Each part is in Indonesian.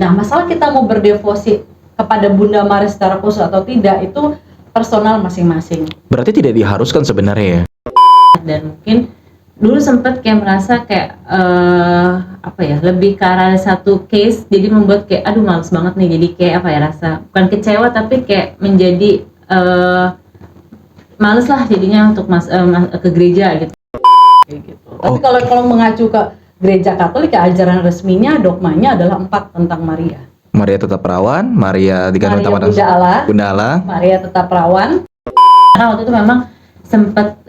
Nah, masalah kita mau berdevosi kepada Bunda Maria secara khusus atau tidak itu personal masing-masing. Berarti tidak diharuskan sebenarnya ya? Dan mungkin dulu sempet kayak merasa kayak apa ya, lebih ke arah satu case, jadi membuat kayak aduh males banget nih, jadi kayak apa ya, rasa bukan kecewa tapi kayak menjadi males lah jadinya untuk ke gereja gitu. Kayak gitu. Tapi kalau mengacu ke gereja Katolik, ajaran resminya, dogmanya adalah 4 tentang Maria. Maria tetap perawan, Maria digandung Maria utama Bunda Allah, Maria tetap perawan. Karena waktu itu memang sempat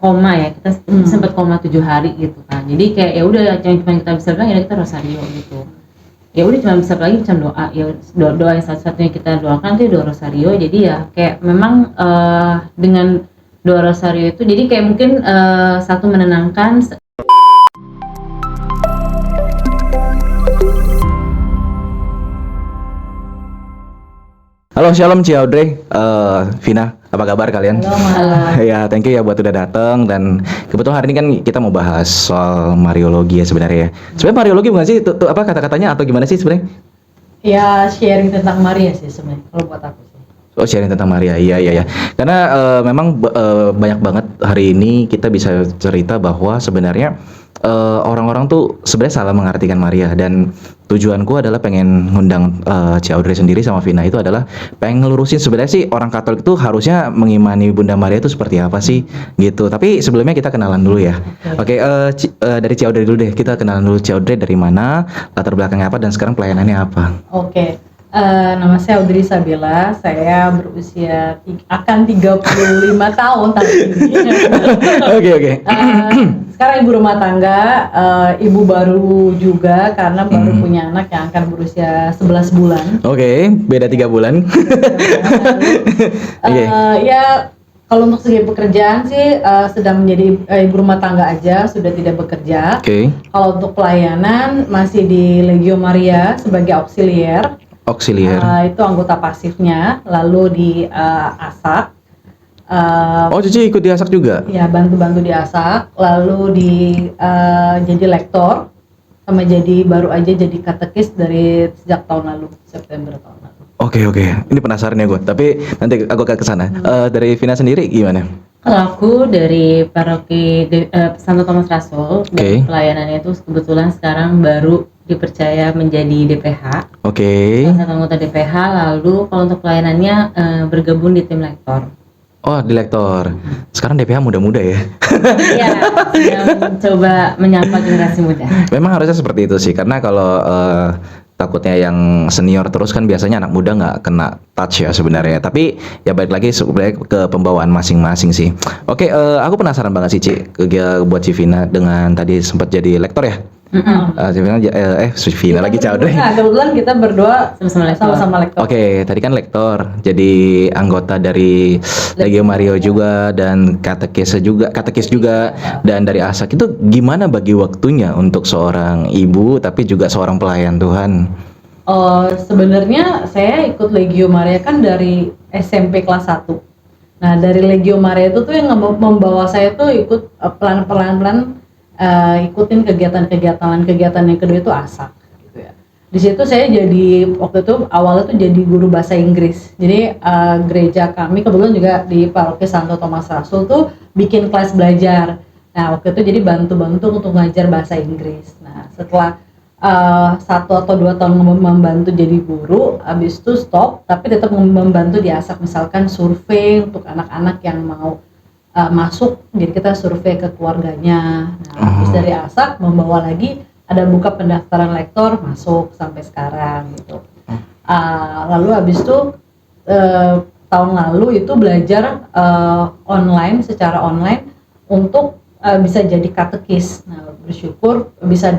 koma ya, kita sempat koma 7 hari gitu kan. Jadi kayak ya udah, yang cuma kita bisa bilang ya kita rosario gitu. Ya udah cuma bisa lagi macam doa, ya doa yang satu-satunya kita doakan itu doa rosario. Jadi ya kayak memang dengan doa rosario itu jadi kayak mungkin satu menenangkan. Halo, Shalom Ci Audrey, Vina, apa kabar kalian? Halo. Ya, thank you ya buat udah datang. Dan kebetulan hari ini kan kita mau bahas soal Mariologi ya sebenarnya. Sebenarnya Mariologi bukan sih itu apa kata-katanya atau gimana sih sebenarnya? Ya sharing tentang Maria sih sebenarnya kalau buat aku sih. Oh, sharing tentang Maria, iya. Karena memang banyak banget hari ini kita bisa cerita bahwa sebenarnya orang-orang tuh sebenarnya salah mengartikan Maria. Dan tujuanku adalah pengen ngundang Ci Audrey sendiri sama Vina itu adalah pengen ngelurusin sebenarnya sih orang Katolik itu harusnya mengimani Bunda Maria itu seperti apa sih gitu. Tapi sebelumnya kita kenalan dulu ya. Oke, dari Ci Audrey dulu deh. Kita kenalan dulu Ci Audrey dari mana, latar belakangnya apa, dan sekarang pelayanannya apa. Oke. Nama saya Audrey Sabila, saya berusia akan 35 tahun tahun ini. Oke. Sekarang ibu rumah tangga, ibu baru juga karena baru punya anak yang akan berusia 11 bulan. Oke, beda 3 bulan. Ya kalau untuk segi pekerjaan sih sedang menjadi ibu rumah tangga aja, sudah tidak bekerja. Kalau untuk pelayanan masih di Legio Maria sebagai auxiliar. Itu anggota pasifnya, lalu di ASAK. Oh, Cici ikut di ASAK juga? Ya, bantu-bantu di ASAK, lalu jadi lektor, sama baru aja jadi katekis dari sejak tahun lalu, September tahun lalu. Oke. Ini penasaran ya gue, tapi nanti aku ke sana. Dari Vina sendiri gimana? Kalau aku dari paroki Santo Thomas Rasul, pelayanannya itu kebetulan sekarang baru dipercaya menjadi DPH. Salah satu anggota DPH, lalu kalau untuk pelayanannya bergabung di tim lektor. Oh, di lektor. Sekarang DPH muda-muda ya? Iya, coba menyapa generasi muda. Memang harusnya seperti itu sih, karena kalau takutnya yang senior terus kan biasanya anak muda nggak kena touch ya sebenarnya. Tapi ya balik lagi sebenarnya ke pembawaan masing-masing sih. Oke, aku penasaran banget sih Ci, buat Ci Vina dengan tadi sempat jadi lektor ya? Vina lagi Ci Audrey. Nah, kebetulan kita berdua sama-sama lektor. Oke, tadi kan lektor, jadi anggota dari Legio Maria juga dan katekis juga dan dari ASAK. Itu gimana bagi waktunya untuk seorang ibu tapi juga seorang pelayan Tuhan? Sebenarnya saya ikut Legio Maria kan dari SMP kelas 1. Nah, dari Legio Maria itu tuh yang membawa saya tuh ikut pelan-pelan ikutin kegiatan yang kedua itu ASAK gitu ya. Di situ saya jadi waktu itu awalnya tuh jadi guru bahasa Inggris. Jadi gereja kami kebetulan juga di paroki Santo Thomas Rasul tuh bikin kelas belajar. Nah, waktu itu jadi bantu-bantu untuk ngajar bahasa Inggris. Nah, setelah 1 atau 2 tahun membantu jadi guru, habis itu stop, tapi tetap membantu di ASAK, misalkan survei untuk anak-anak yang mau masuk, jadi kita survei ke keluarganya. Nah, habis dari ASAK membawa lagi ada buka pendaftaran lektor, masuk sampai sekarang gitu. Lalu habis itu tahun lalu itu belajar secara online untuk bisa jadi katekis. Nah, bersyukur bisa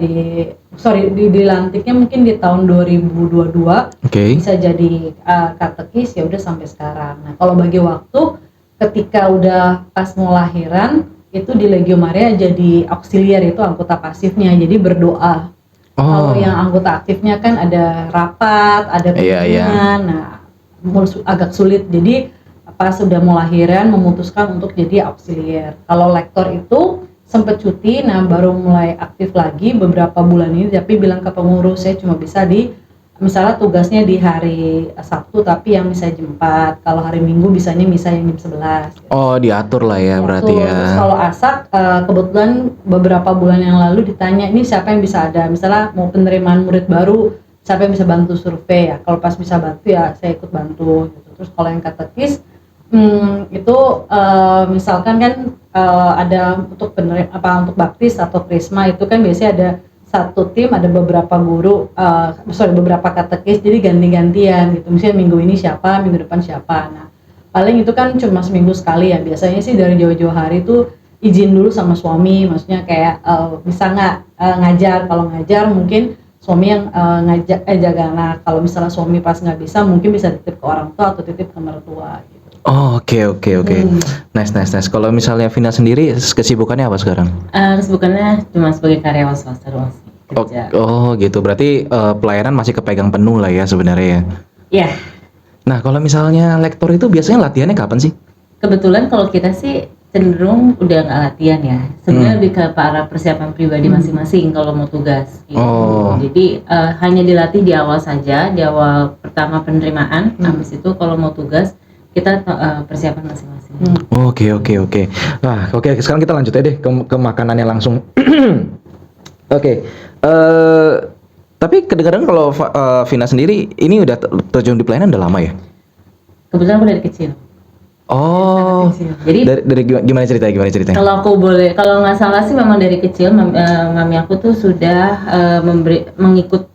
dilantiknya mungkin di tahun 2022. Bisa jadi katekis, ya udah sampai sekarang. Nah, kalau bagi waktu ketika udah pas mau lahiran itu di Legio Maria jadi auxiliar, itu anggota pasifnya, jadi berdoa. Kalau yang anggota aktifnya kan ada rapat, ada kunjungan, nah agak sulit. Jadi pas sudah mau lahiran memutuskan untuk jadi auxiliar. Kalau lektor itu sempat cuti, nah baru mulai aktif lagi beberapa bulan ini, tapi bilang ke pengurus saya cuma bisa di misalnya tugasnya di hari Sabtu tapi yang misa jam 4, kalau hari Minggu bisanya misa yang jam 11 gitu. Oh, diatur lah ya berarti Diatur. ya. Terus kalau ASAK kebetulan beberapa bulan yang lalu ditanya ini siapa yang bisa ada, misalnya mau penerimaan murid baru siapa yang bisa bantu survei ya, kalau pas bisa bantu ya saya ikut bantu gitu. Terus kalau yang katekis itu misalkan kan ada untuk untuk baptis atau krisma itu kan biasanya ada satu tim, ada beberapa guru, beberapa katekis, jadi ganti-gantian gitu. Misalnya minggu ini siapa, minggu depan siapa. Nah, paling itu kan cuma seminggu sekali ya. Biasanya sih dari jauh-jauh hari itu izin dulu sama suami, maksudnya kayak bisa nggak ngajar. Kalau ngajar mungkin suami yang jaga anak. Kalau misalnya suami pas nggak bisa, mungkin bisa titip ke orang tua atau titip ke mertua gitu. Oh, oke. Nice. Kalau misalnya Vina sendiri kesibukannya apa sekarang? Kesibukannya cuma sebagai karyawan swasta doang sih, kerja. Oh, gitu. Berarti pelayanan masih kepegang penuh lah ya sebenarnya ya. Ya, Nah, kalau misalnya lektor itu biasanya latihannya kapan sih? kebetulan kalau kita sih cenderung udah nggak latihan ya. Sebenarnya lebih ke para persiapan pribadi masing-masing kalau mau tugas. Gitu. Oh. Jadi hanya dilatih di awal saja, di awal pertama penerimaan. Habis itu kalau mau tugas kita persiapan masing-masing. Oke. Nah, oke. Sekarang kita lanjut aja deh ke makanannya langsung. Oke. Tapi kedengaran kalau Vina sendiri ini udah terjun di pelayanan udah lama ya? Kebetulan aku dari kecil. Oh. Kecil. Jadi Dari gimana ceritanya? kalau aku boleh, kalau nggak salah sih memang dari kecil mami aku tuh sudah mengikut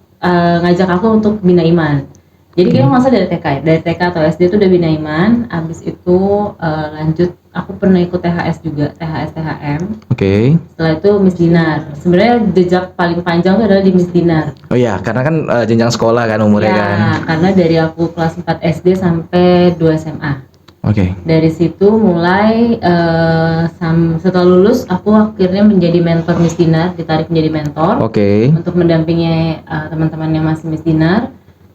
ngajak aku untuk bina iman. Jadi kita masa dari TK ya, dari TK atau SD itu udah bina iman. Abis itu lanjut, aku pernah ikut THS juga, THS THM. Oke. Setelah itu Miss Dinar. Sebenarnya jejak paling panjang itu adalah di Miss Dinar. Oh ya, karena kan jenjang sekolah kan umurnya kan. Ya, karena dari aku kelas 4 SD sampai 2 SMA. Oke. Dari situ mulai setelah lulus aku akhirnya menjadi mentor Miss Dinar, ditarik menjadi mentor Oke. untuk mendampingi teman-teman yang masih Miss Dinar.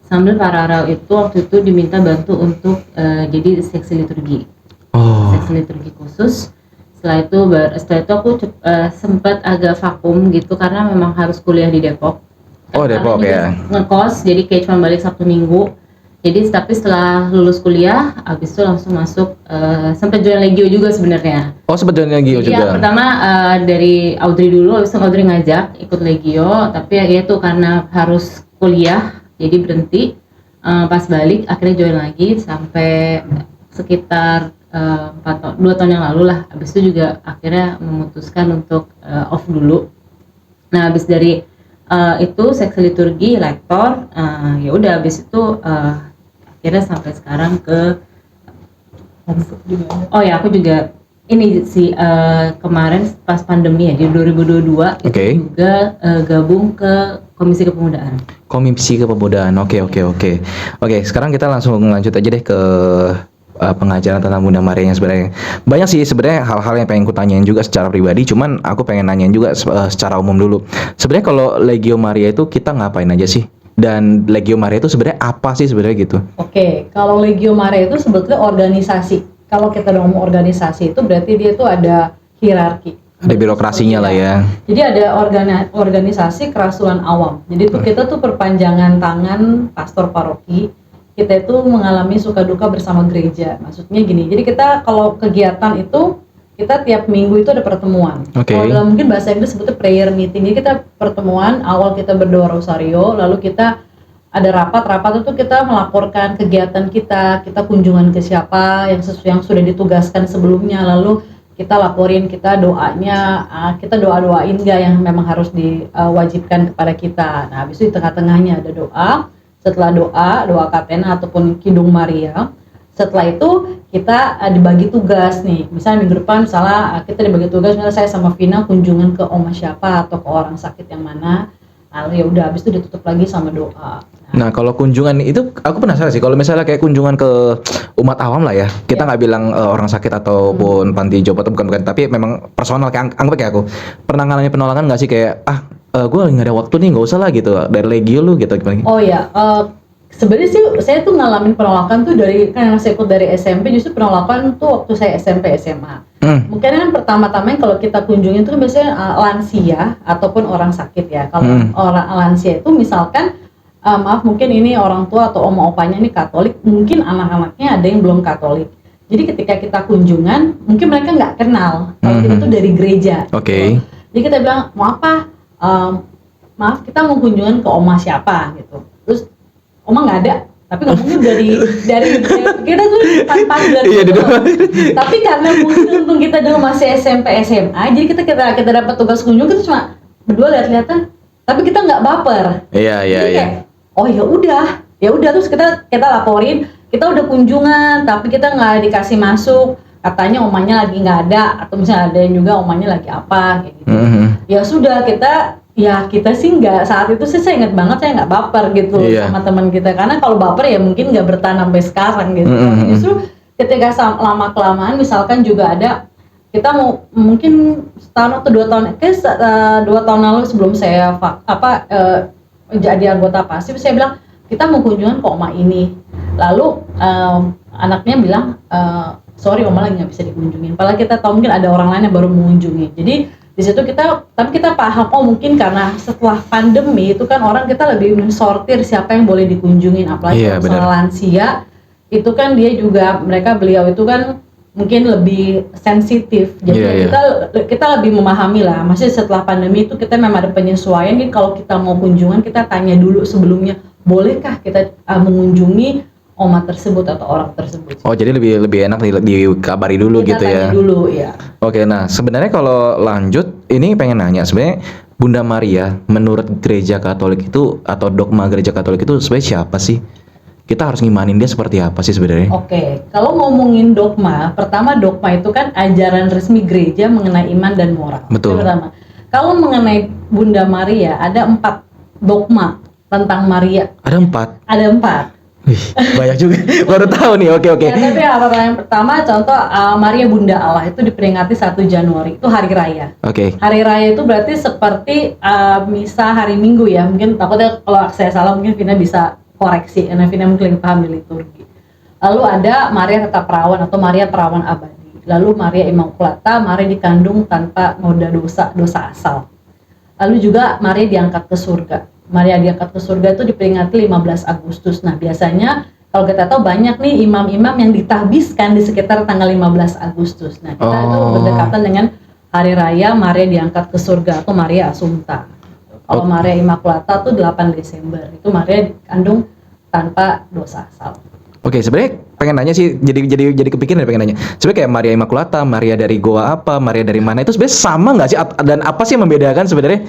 Sambil paralel itu waktu itu diminta bantu untuk jadi seksi liturgi. Oh. Seksi liturgi khusus. Setelah itu aku sempat agak vakum gitu karena memang harus kuliah di Depok. Oh, Depok ya. Ngekos, jadi kayak cuma balik Sabtu Minggu. Jadi tapi setelah lulus kuliah, habis itu langsung masuk sempat join Legio juga sebenarnya. Oh, sebetulnya Legio juga. Iya, pertama dari Audrey dulu, habis itu Audrey ngajak ikut Legio, tapi ya itu karena harus kuliah, jadi berhenti. Pas balik akhirnya join lagi sampai sekitar 2 tahun yang lalu lah. Habis itu juga akhirnya memutuskan untuk off dulu. Nah, habis dari itu seksi liturgi, lektor, ya udah habis itu akhirnya sampai sekarang ke aku juga ini sih kemarin pas pandemi ya di 2022 Oke. itu juga gabung ke Komisi Kepemudaan. Komisi Kepemudaan. Oke. Oke, sekarang kita langsung lanjut aja deh ke pengajaran tentang Bunda Maria yang sebenarnya banyak sih sebenarnya hal-hal yang pengen ku tanyain juga secara pribadi, cuman aku pengen nanyain juga secara umum dulu. Sebenarnya kalau Legio Maria itu kita ngapain aja sih? Dan Legio Maria itu sebenarnya apa sih sebenarnya gitu? Oke, kalau Legio Maria itu sebetulnya organisasi. Kalau kita ngomong organisasi itu berarti dia itu ada hierarki. Ada birokrasinya lah ya. Jadi ada organisasi kerasulan awam. Jadi tuh kita tuh perpanjangan tangan pastor paroki. Kita itu mengalami suka duka bersama gereja. Maksudnya gini. Jadi kita kalau kegiatan itu kita tiap minggu itu ada pertemuan. Oke. Kalau dalam mungkin bahasa Inggris sebutnya prayer meeting. Jadi kita pertemuan, awal kita berdoa rosario, lalu kita ada rapat itu kita melaporkan kegiatan kita kunjungan ke siapa yang sudah ditugaskan sebelumnya, lalu kita laporin kita doanya, kita doain nggak yang memang harus diwajibkan kepada kita. Nah, habis itu di tengah-tengahnya ada doa. Setelah doa kapena ataupun Kidung Maria. Setelah itu kita dibagi tugas nih, misalnya minggu depan kita dibagi tugas, misalnya saya sama Vina kunjungan ke oma siapa atau ke orang sakit yang mana, lalu ya udah habis itu ditutup lagi sama doa. Nah, kalau kunjungan itu aku penasaran sih, kalau misalnya kayak kunjungan ke umat awam lah ya, kita nggak bilang orang sakit ataupun panti jompo atau bukan, tapi memang personal kayak anggap kayak aku pernah ngalamin penolakan nggak sih kayak gue nggak ada waktu nih, nggak usah lah gitu dari Legio lu gitu gimana? Oh ya. Sebenarnya sih saya tuh ngalamin penolakan tuh dari kan saya ikut dari SMP, justru penolakan tuh waktu saya SMP SMA. Mungkin kan pertama-tama kalau kita kunjungin tuh biasanya lansia ataupun orang sakit ya. Kalau orang lansia itu misalkan maaf mungkin ini orang tua atau oma opanya ini Katolik, mungkin anak-anaknya ada yang belum Katolik. Jadi ketika kita kunjungan, mungkin mereka nggak kenal kalau kita tuh dari gereja. Oke. Gitu. Jadi kita bilang mau apa? Maaf kita mau kunjungan ke oma siapa gitu. Terus oma nggak ada, tapi ngomongnya dari kita tuh tanpa Iya, gitu. Tapi karena mungkin untung kita dulu masih SMP SMA, jadi kita dapat tugas kunjung kita cuma berdua lihat-lihatan, tapi kita nggak baper. Iya. Kayak, oh ya udah terus kita laporin kita udah kunjungan tapi kita nggak dikasih masuk, katanya omanya lagi nggak ada atau misalnya ada yang juga omanya lagi apa kayak gitu. Ya sudah kita sih nggak, saat itu sih saya ingat banget saya nggak baper gitu sama teman kita, karena kalau baper ya mungkin nggak bertahan sampai sekarang gitu. Justru ketika lama kelamaan misalkan juga ada kita mau mungkin setahun atau 2 tahun 2 tahun lalu sebelum saya jadi anggota PASIF, saya bilang kita mau kunjungan ke oma ini, lalu anaknya bilang sorry oma lagi nggak bisa dikunjungin, padahal kita tahu mungkin ada orang lain yang baru mengunjungi. Jadi di situ kita paham, oh mungkin karena setelah pandemi itu kan orang kita lebih mensortir siapa yang boleh dikunjungin, apalagi soal lansia itu kan dia juga beliau itu kan mungkin lebih sensitif, jadi kita lebih memahami lah. Masih setelah pandemi itu kita memang ada penyesuaian. Jadi kalau kita mau kunjungan kita tanya dulu sebelumnya, bolehkah kita mengunjungi oma tersebut atau orang tersebut. Oh jadi lebih enak dikabari dulu kita gitu ya. Tanya dulu ya. Oke, nah sebenarnya kalau lanjut ini pengen nanya, sebenarnya Bunda Maria menurut gereja Katolik itu atau dogma gereja Katolik itu sebenarnya siapa sih? Kita harus ngimanin dia seperti apa sih sebenarnya? Oke, kalau ngomongin dogma, pertama dogma itu kan ajaran resmi gereja mengenai iman dan moral. Betul. Pertama, kalau mengenai Bunda Maria ada 4 dogma tentang Maria. Ada 4? Ada 4. Wih, banyak juga. Baru tahu nih. Oke. Ya, tapi yang pertama contoh Maria Bunda Allah itu diperingati 1 Januari, itu hari raya. Oke. Hari raya itu berarti seperti misa hari Minggu ya. Mungkin takutnya kalau saya salah mungkin Vina bisa koreksi, karena Vina mungkin paham di liturgi. Lalu ada Maria Tetap Perawan atau Maria Perawan Abadi. Lalu Maria Immaculata, Maria dikandung tanpa noda dosa asal. Lalu juga Maria diangkat ke surga. Maria diangkat ke surga itu diperingati 15 Agustus. Nah biasanya kalau kita tahu banyak nih imam-imam yang ditahbiskan di sekitar tanggal 15 Agustus. Nah kita itu berdekatan dengan hari raya Maria diangkat ke surga atau Maria Assumpta. Kalau Maria Immaculata tuh 8 Desember, itu Maria dikandung tanpa dosa asal. Oke, sebenarnya pengen nanya sih, jadi kepikiran pengen nanya. Sebenarnya kayak Maria Immaculata, Maria dari goa apa, Maria dari mana itu sebenarnya sama nggak sih? Dan apa sih yang membedakan sebenarnya?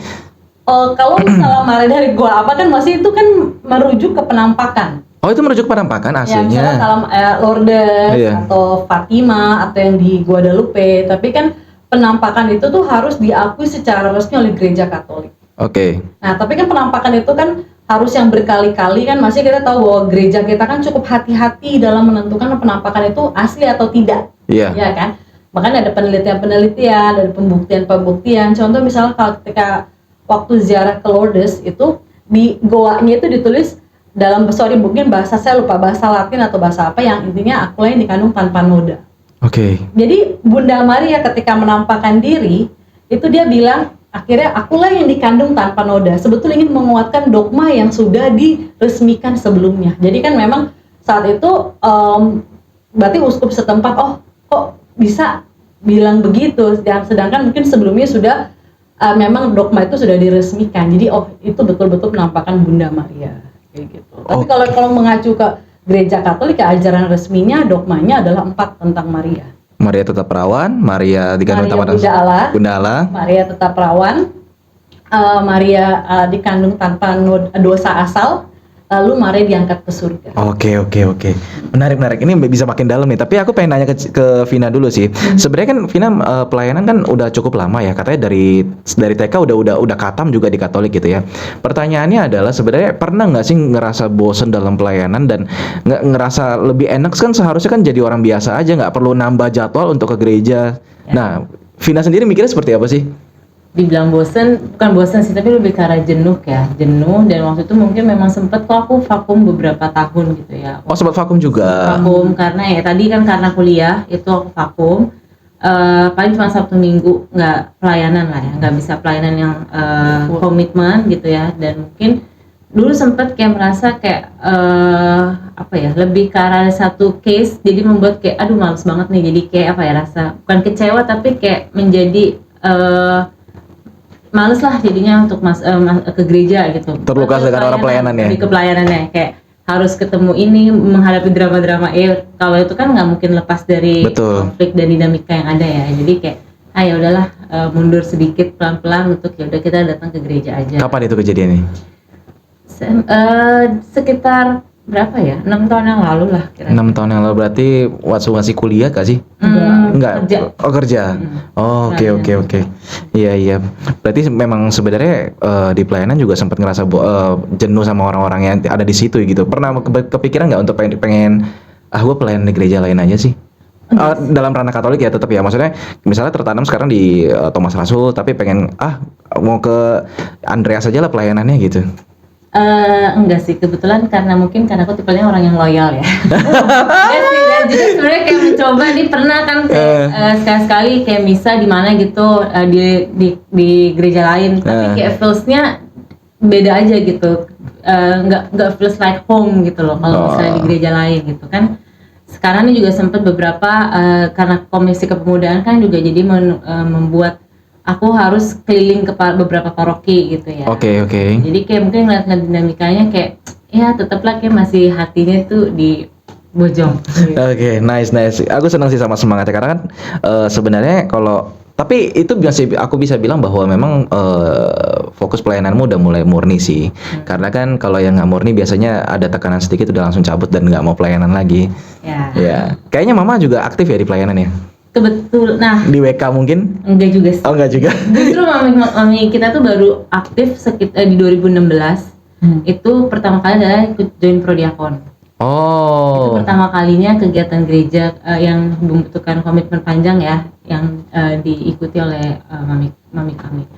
Kalau misalnya Maria dari goa apa kan masih itu kan merujuk ke penampakan. Oh itu merujuk ke penampakan aslinya. Ya, kalau Lourdes atau Fatima atau yang di Guadalupe, tapi kan penampakan itu tuh harus diakui secara resmi oleh gereja Katolik. Oke. Nah, tapi kan penampakan itu kan harus yang berkali-kali kan, masih kita tahu bahwa gereja kita kan cukup hati-hati dalam menentukan penampakan itu asli atau tidak. Iya. Ya kan? Makanya ada penelitian-penelitian, ada pembuktian-pembuktian. Contoh misalnya kalau ketika waktu ziarah ke Lourdes itu di goanya itu ditulis dalam mungkin bahasa saya lupa, bahasa Latin atau bahasa apa, yang intinya akulah yang dikandung tanpa noda. Oke. Jadi Bunda Maria ketika menampakkan diri itu dia bilang akhirnya akulah yang dikandung tanpa noda, sebetulnya ingin menguatkan dogma yang sudah diresmikan sebelumnya. Jadi kan memang saat itu berarti uskup setempat kok bisa bilang begitu, dan sedangkan mungkin sebelumnya sudah memang dogma itu sudah diresmikan. Jadi itu betul-betul penampakan Bunda Maria kayak gitu. Tapi kalau mengacu ke gereja Katolik, ajaran resminya dogmanya adalah 4 tentang Maria. Maria Tetap Perawan, Maria dikandung tanpa Bunda Allah, Maria Tetap Perawan, Maria dikandung tanpa dosa asal, lalu Maria diangkat ke surga. Oke. Menarik. Ini bisa makin dalam nih. Tapi aku pengen nanya ke Vina dulu sih. Sebenarnya kan Vina pelayanan kan udah cukup lama ya. Katanya dari TK udah katam juga di Katolik gitu ya. Pertanyaannya adalah sebenarnya pernah nggak sih ngerasa bosen dalam pelayanan dan nggak ngerasa lebih enak kan, seharusnya kan jadi orang biasa aja, nggak perlu nambah jadwal untuk ke gereja. Ya. Nah, Vina sendiri mikirnya seperti apa sih? Dibilang bukan bosen sih, tapi lebih ke arah jenuh, dan waktu itu mungkin memang sempet kok aku vakum beberapa tahun gitu ya. Oh, sempat vakum juga? Vakum karena ya tadi kan karena kuliah itu aku vakum, paling cuma Sabtu Minggu nggak pelayanan lah ya, nggak bisa pelayanan yang komitmen gitu ya, dan mungkin dulu sempet kayak merasa kayak apa ya, lebih ke arah satu case jadi membuat kayak aduh males banget nih, jadi kayak apa ya, rasa bukan kecewa tapi kayak menjadi males lah jadinya untuk ke gereja gitu. Terluka dengan orang pelayanan ya? Lebih ke pelayanannya, kayak harus ketemu ini, menghadapi drama-drama. Kalau itu kan nggak mungkin lepas dari Betul. konflik dan dinamika yang ada ya. Jadi kayak ya udahlah, mundur sedikit pelan-pelan untuk ya udah kita datang ke gereja aja. Kapan itu kejadiannya? Sekitar berapa ya? 6 tahun yang lalu lah kira-kira. 6 tahun yang lalu, berarti waktu masih kuliah gak sih? Enggak. Kerja. Oh, kerja. Oh, oke. Iya. Berarti memang sebenarnya di pelayanan juga sempat ngerasa jenuh sama orang-orang yang ada di situ gitu. Pernah kepikiran nggak untuk pengen gue pelayanan di gereja lain aja sih? Dalam ranah Katolik ya tetap ya, maksudnya misalnya tertanam sekarang di Thomas Rasul, tapi pengen mau ke Andreas aja lah pelayanannya gitu. Enggak sih, kebetulan karena aku tipenya orang yang loyal ya. Enggak sih, dan juga sebenarnya kayak mencoba nih, pernah kan kayak sekali-sekali kayak misa di mana gitu, di gereja lain, tapi kayak feelsnya beda aja gitu, nggak feels like home gitu loh kalau misalnya di gereja lain gitu kan. Sekarang ini juga sempat beberapa karena komisi kepemudaan kan juga jadi membuat aku harus keliling ke beberapa paroki gitu ya. Oke. Jadi kayak mungkin ngeliat dinamikanya kayak ya tetaplah kayak masih hatinya tuh di Bojong. Oke, nice. Aku senang sih sama semangatnya karena kan sebenarnya tapi itu aku bisa bilang bahwa memang fokus pelayananmu udah mulai murni sih. Karena kan kalau yang nggak murni biasanya ada tekanan sedikit udah langsung cabut dan nggak mau pelayanan lagi. Ya. Kayaknya mama juga aktif ya di pelayanan ya? Kebetul. Nah, di WK mungkin? Enggak juga sih. Oh, enggak juga. Justru mami kita tuh baru aktif sekitar di 2016. Itu pertama kali adalah ikut join Prodiakon. Oh. Itu pertama kalinya kegiatan gereja yang membutuhkan komitmen panjang ya, yang diikuti oleh mami kami.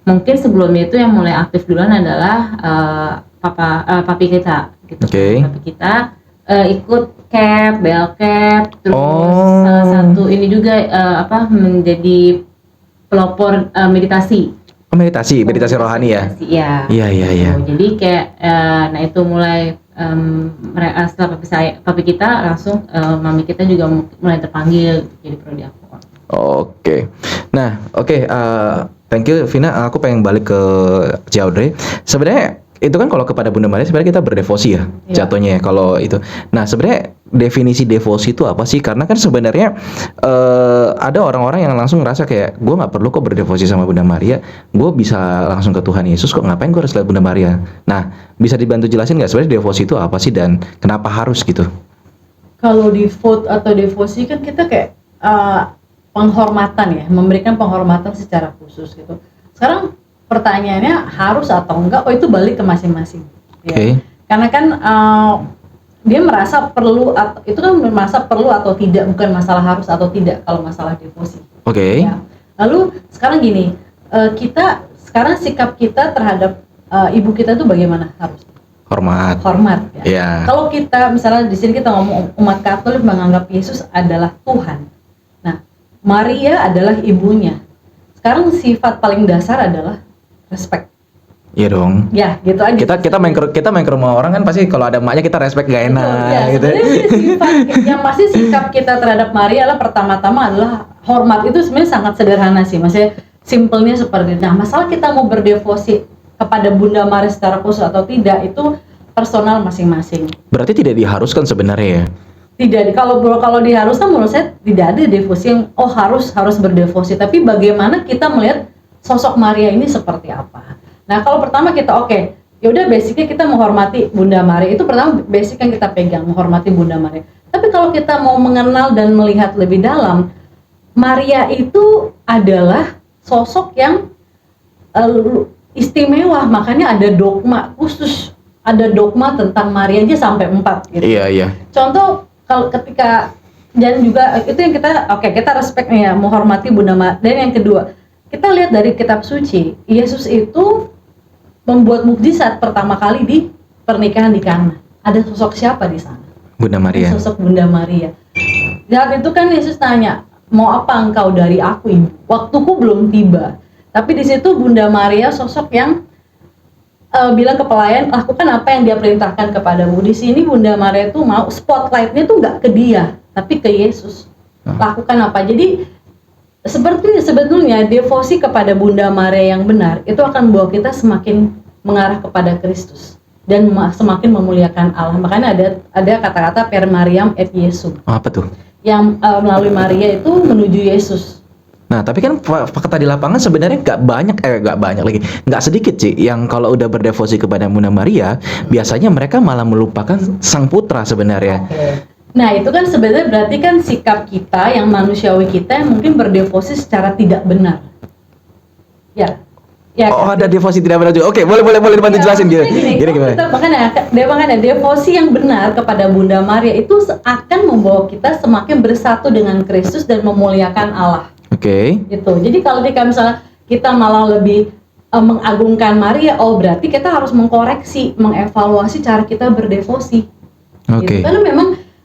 Mungkin sebelumnya itu yang mulai aktif duluan adalah papi kita gitu. Papi kita ikut CAP, BLCAP, terus salah satu ini juga menjadi pelopor meditasi. Meditasi rohani ya? Iya. Jadi kayak nah itu mulai setelah papi kita langsung mami kita juga mulai terpanggil jadi prodiakon. Oke. Nah, thank you Vina. Aku pengen balik ke Ciaudrey. Sebenarnya itu kan kalau kepada Bunda Maria sebenarnya kita berdevosi ya jatuhnya ya kalau itu. Nah sebenarnya definisi devosi itu apa sih? Karena kan sebenarnya ada orang-orang yang langsung ngerasa kayak gue nggak perlu kok berdevosi sama Bunda Maria, gue bisa langsung ke Tuhan Yesus kok, ngapain gue harus lihat Bunda Maria? Nah bisa dibantu jelasin nggak sebenarnya devosi itu apa sih dan kenapa harus gitu? Kalau devote atau devosi kan kita kayak penghormatan ya, memberikan penghormatan secara khusus gitu. Sekarang pertanyaannya harus atau enggak, itu balik ke masing-masing. Ya. Karena kan dia merasa perlu, itu kan merasa perlu atau tidak, bukan masalah harus atau tidak kalau masalah devosi. Ya. Lalu sekarang gini, sekarang sikap kita terhadap ibu kita tuh bagaimana? Harus hormat ya. Kalau kita misalnya di sini kita ngomong umat Katolik menganggap Yesus adalah Tuhan. Nah, Maria adalah ibunya. Sekarang sifat paling dasar adalah respect. Iya dong. Ya, gitu aja. Kita main ke rumah orang kan pasti kalau ada emaknya kita respect gak enak gitu. Sifat yang pasti sikap kita terhadap Maria adalah pertama-tama adalah hormat. Itu sebenarnya sangat sederhana sih. Maksudnya simpelnya seperti itu. Nah, masalah kita mau berdevosi kepada Bunda Maria secara khusus atau tidak itu personal masing-masing. Berarti tidak diharuskan sebenarnya ya? Tidak, kalau diharuskan menurut saya tidak ada devosi yang harus berdevosi, tapi bagaimana kita melihat sosok Maria ini seperti apa. Nah, kalau pertama kita yaudah basicnya kita menghormati Bunda Maria, itu pertama basic yang kita pegang, menghormati Bunda Maria. Tapi kalau kita mau mengenal dan melihat lebih dalam, Maria itu adalah sosok yang istimewa, makanya ada dogma khusus, ada dogma tentang Maria aja sampai 4 gitu. Iya. Contoh kalau ketika, dan juga itu yang kita respect ya, menghormati Bunda Maria. Dan yang kedua, kita lihat dari kitab suci, Yesus itu membuat mukjizat pertama kali di pernikahan di Kana. Ada sosok siapa di sana? Bunda Maria. Sosok Bunda Maria. Saat itu kan Yesus tanya, mau apa engkau dari aku, Ibu? Waktuku belum tiba. Tapi di situ Bunda Maria sosok yang bilang ke pelayan, lakukan apa yang dia perintahkan kepadamu. Di sini Bunda Maria tuh mau spotlightnya tuh nggak ke dia, tapi ke Yesus. Lakukan apa. Jadi sebetulnya devosi kepada Bunda Maria yang benar itu akan membawa kita semakin mengarah kepada Kristus dan semakin memuliakan Allah. Makanya ada kata-kata per Mariam et Yesus. Apa tuh? Yang melalui Maria itu menuju Yesus. Nah, tapi kan fakta di lapangan sebenarnya nggak banyak lagi, nggak sedikit sih yang kalau udah berdevosi kepada Bunda Maria, biasanya mereka malah melupakan Sang Putra sebenarnya. Nah, itu kan sebenarnya berarti kan sikap kita yang manusiawi kita yang mungkin berdevosi secara tidak benar. Ya. Oh, ada devosi tidak benar juga. Oke, boleh dibantu jelasin gini gimana? Makanya devosi yang benar kepada Bunda Maria itu akan membawa kita semakin bersatu dengan Kristus dan memuliakan Allah. Oke. Gitu. Jadi kalau misalnya kita malah lebih mengagungkan Maria, berarti kita harus mengkoreksi, mengevaluasi cara kita berdevosi. Oke. Gitu.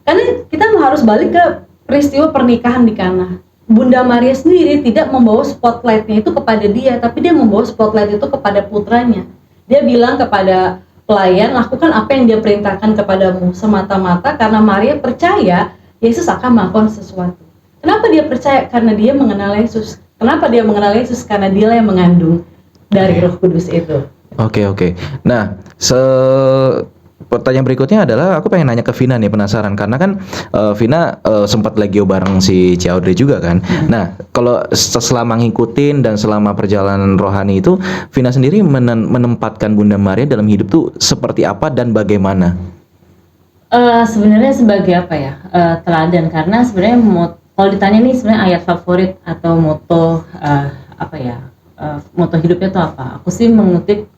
Karena kita harus balik ke peristiwa pernikahan di Kana. Bunda Maria sendiri tidak membawa spotlightnya itu kepada dia, tapi dia membawa spotlight itu kepada putranya. Dia bilang kepada pelayan, lakukan apa yang dia perintahkan kepadamu, semata-mata karena Maria percaya Yesus akan melakukan sesuatu. Kenapa dia percaya? Karena dia mengenal Yesus. Kenapa dia mengenal Yesus? Karena dia yang mengandung dari Roh Kudus itu. Oke. Nah, pertanyaan berikutnya adalah aku pengen nanya ke Vina nih, penasaran karena kan Vina sempat legio bareng si Ci Audrey juga kan. Nah, kalau selama ngikutin dan selama perjalanan rohani itu, Vina sendiri menempatkan Bunda Maria dalam hidup tuh seperti apa dan bagaimana? Sebenarnya sebagai apa ya, teladan, karena sebenarnya kalau ditanya nih sebenarnya ayat favorit atau moto moto hidupnya itu apa? Aku sih mengutip